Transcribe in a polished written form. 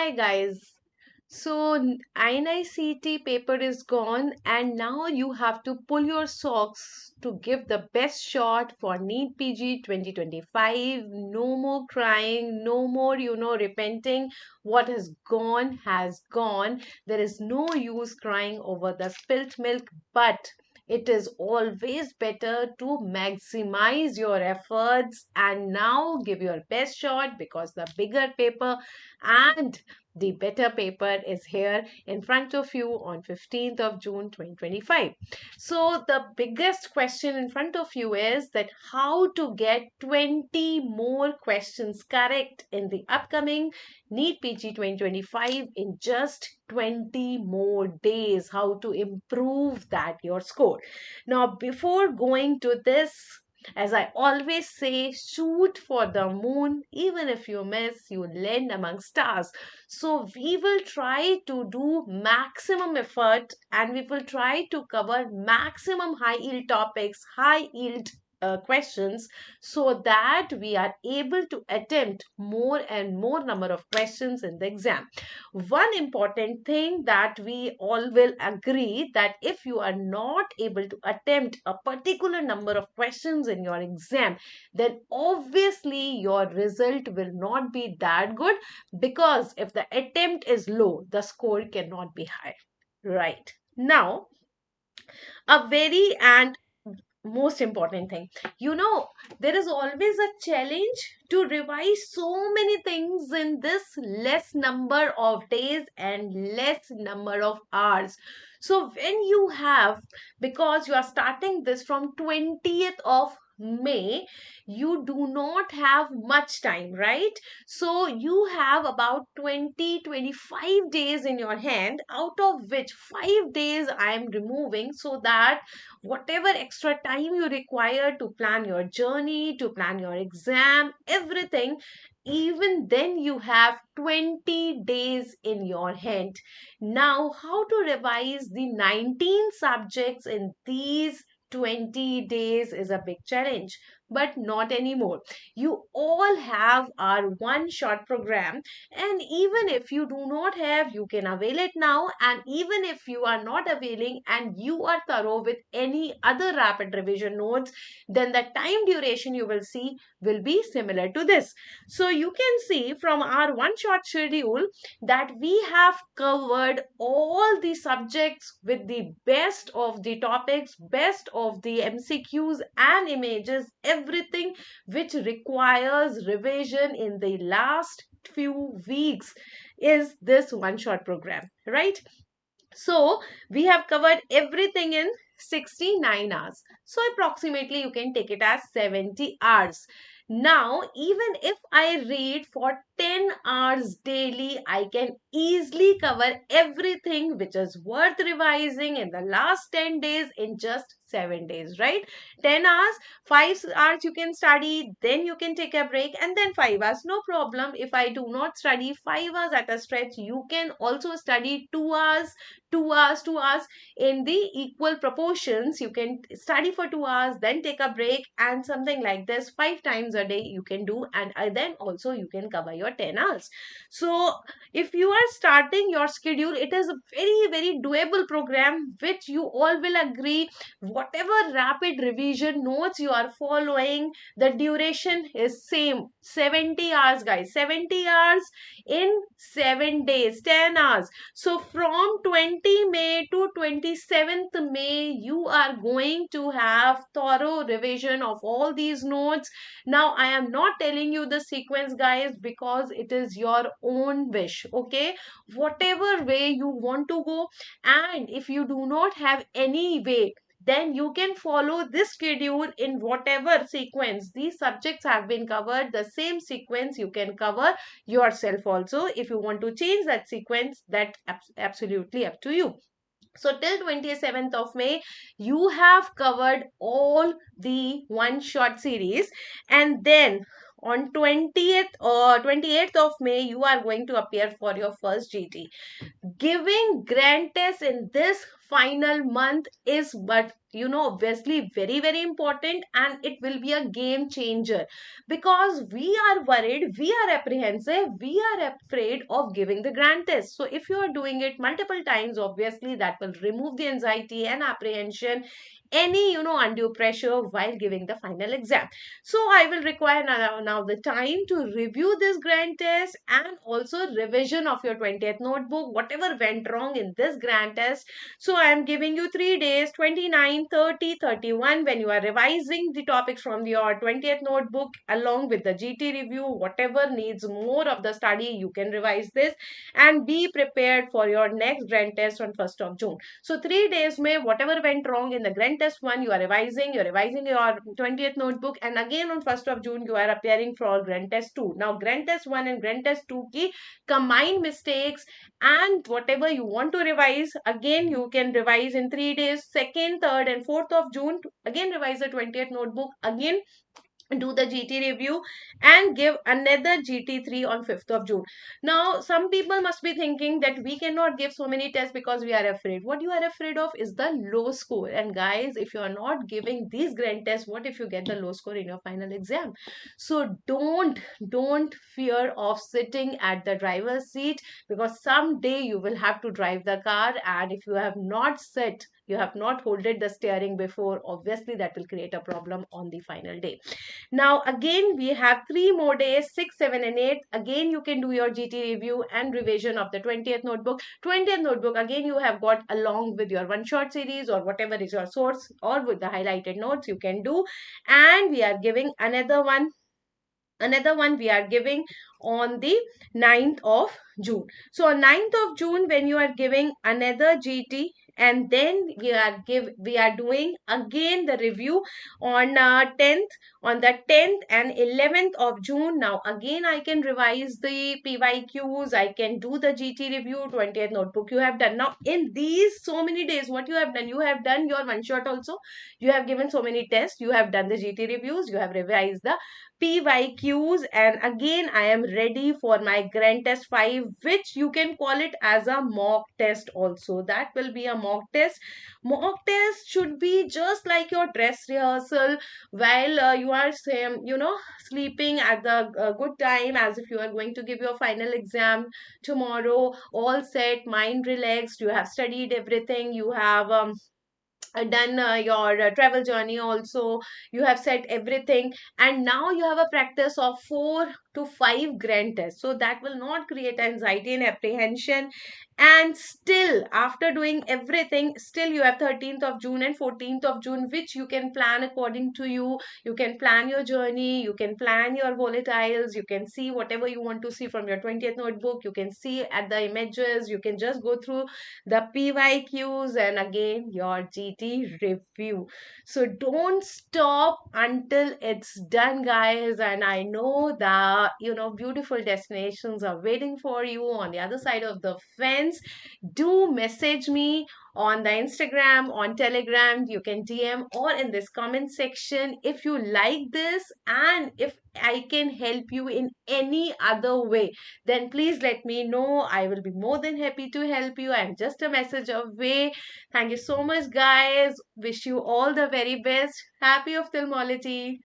Hi guys. So NICT paper is gone and now you have to pull your socks to give the best shot for NEET PG 2025. No more crying, no more, repenting. What has gone has gone. There is no use crying over the spilt milk, but it is always better to maximize your efforts and now give your best shot because the bigger paper and the better paper is here in front of you on 15th of June 2025. So the biggest question in front of you is that how to get 20 more questions correct in the upcoming NEET PG 2025 in just 20 more days. How to improve that your score. Now before going to this, as I always say, shoot for the moon. Even if you miss, you land among stars. So we will try to do maximum effort and we will try to cover maximum high yield topics, high yield questions, so that we are able to attempt more and more number of questions in the exam. One important thing that we all will agree, that if you are not able to attempt a particular number of questions in your exam, then obviously your result will not be that good, because if the attempt is low, the score cannot be high. Right. Now, a very and most important thing, there is always a challenge to revise so many things in this less number of days and less number of hours. So when you have, because you are starting this from 20th of May, you do not have much time, right? So you have about 20-25 days in your hand, out of which 5 days I am removing, so that whatever extra time you require to plan your journey, to plan your exam, everything, even then you have 20 days in your hand. Now, how to revise the 19 subjects in these 20 days is a big challenge, but not anymore. You all have our one shot program, and even if you do not have, you can avail it now. And even if you are not availing and you are thorough with any other rapid revision notes, then the time duration you will see will be similar to this. So you can see from our one shot schedule that we have covered all the subjects with the best of the topics, best of the MCQs and images, everything which requires revision in the last few weeks is this one shot program, right? So we have covered everything in 69 hours. So approximately you can take it as 70 hours. Now, even if I read for 10 hours daily, I can easily cover everything which is worth revising in the last 10 days in just 7 days, right? 10 hours, 5 hours you can study, then you can take a break, and then 5 hours. No problem. If I do not study 5 hours at a stretch, you can also study 2 hours, 2 hours, 2 hours in the equal proportions. You can study for 2 hours, then take a break, and something like this 5 times a day you can do, and then also you can cover your 10 hours. So if you are starting your schedule, it is a very, very doable program, which you all will agree. Whatever rapid revision notes you are following, the duration is same, 70 hours, guys. 70 hours in 7 days, 10 hours. So from 20 May to 27th May, you are going to have thorough revision of all these notes. Now, I am not telling you the sequence, guys, because it is your own wish, okay? Whatever way you want to go, and if you do not have any way, then you can follow this schedule in whatever sequence these subjects have been covered. The same sequence you can cover yourself also. If you want to change that sequence, that absolutely up to you. So till 27th of May, you have covered all the one shot series, and then on 20th or 28th of May, you are going to appear for your first GT. Giving grand test in this final month is, but obviously very very important, and it will be a game changer, because we are worried, we are apprehensive, we are afraid of giving the grand test. So if you are doing it multiple times, obviously that will remove the anxiety and apprehension, any undue pressure while giving the final exam. So I will require now the time to review this grand test, and also revision of your 20th notebook, whatever went wrong in this grand test. So I am giving you 3 days, 29, 30, 31, when you are revising the topics from your 20th notebook along with the GT review. Whatever needs more of the study, you can revise this, and be prepared for your next grand test on 1st of June. So 3 days may whatever went wrong in the grand test 1, you're revising your 20th notebook, and again on 1st of June you are appearing for grand test 2. Now grand test 1 and grand test 2 ki combined mistakes, and whatever you want to revise, again you can revise in 3 days, 2nd, 3rd and 4th of June. Again revise the 20th notebook, again do the GT review, and give another GT3 on 5th of June. Now, some people must be thinking that we cannot give so many tests because we are afraid. What you are afraid of is the low score. And guys, if you are not giving these grand tests, what if you get the low score in your final exam? So don't fear of sitting at the driver's seat, because someday you will have to drive the car, and if you have not sit, you have not holded the steering before, obviously that will create a problem on the final day. Now again we have 3 more days, 6, 7 and 8. Again you can do your GT review and revision of the 20th notebook. 20th notebook again you have got along with your one shot series or whatever is your source, or with the highlighted notes you can do. And we are giving another one we are giving on the 9th of June. So on 9th of June, when you are giving another GT, and then we are doing again the review on 10th, on the 10th and 11th of June. Now again I can revise the PYQs, I can do the GT review. 20th notebook you have done. Now in these so many days, what you have done, you have done your one shot also, you have given so many tests, you have done the GT reviews, you have revised the PYQs, and again I am ready for my grand test 5, which you can call it as a mock test also. That will be a mock test. Mock test should be just like your dress rehearsal, while you are same, sleeping at the good time, as if you are going to give your final exam tomorrow, all set, mind relaxed, you have studied everything, you have done your travel journey also, you have set everything, and now you have a practice of 4 to 5 grand tests, so that will not create anxiety and apprehension. And still after doing everything, still you have 13th of June and 14th of June, which you can plan according to you. You can plan your journey, you can plan your volatiles, you can see whatever you want to see from your 20th notebook, you can see at the images, you can just go through the PYQs, and again your GT review. So don't stop until it's done, guys. And I know that beautiful destinations are waiting for you on the other side of the fence. Do message me on the Instagram, on Telegram, you can DM, or in this comment section if you like this, and if I can help you in any other way, then please let me know. I will be more than happy to help you. I'm just a message away. Thank you so much, guys. Wish you all the very best. Happy ophthalmology.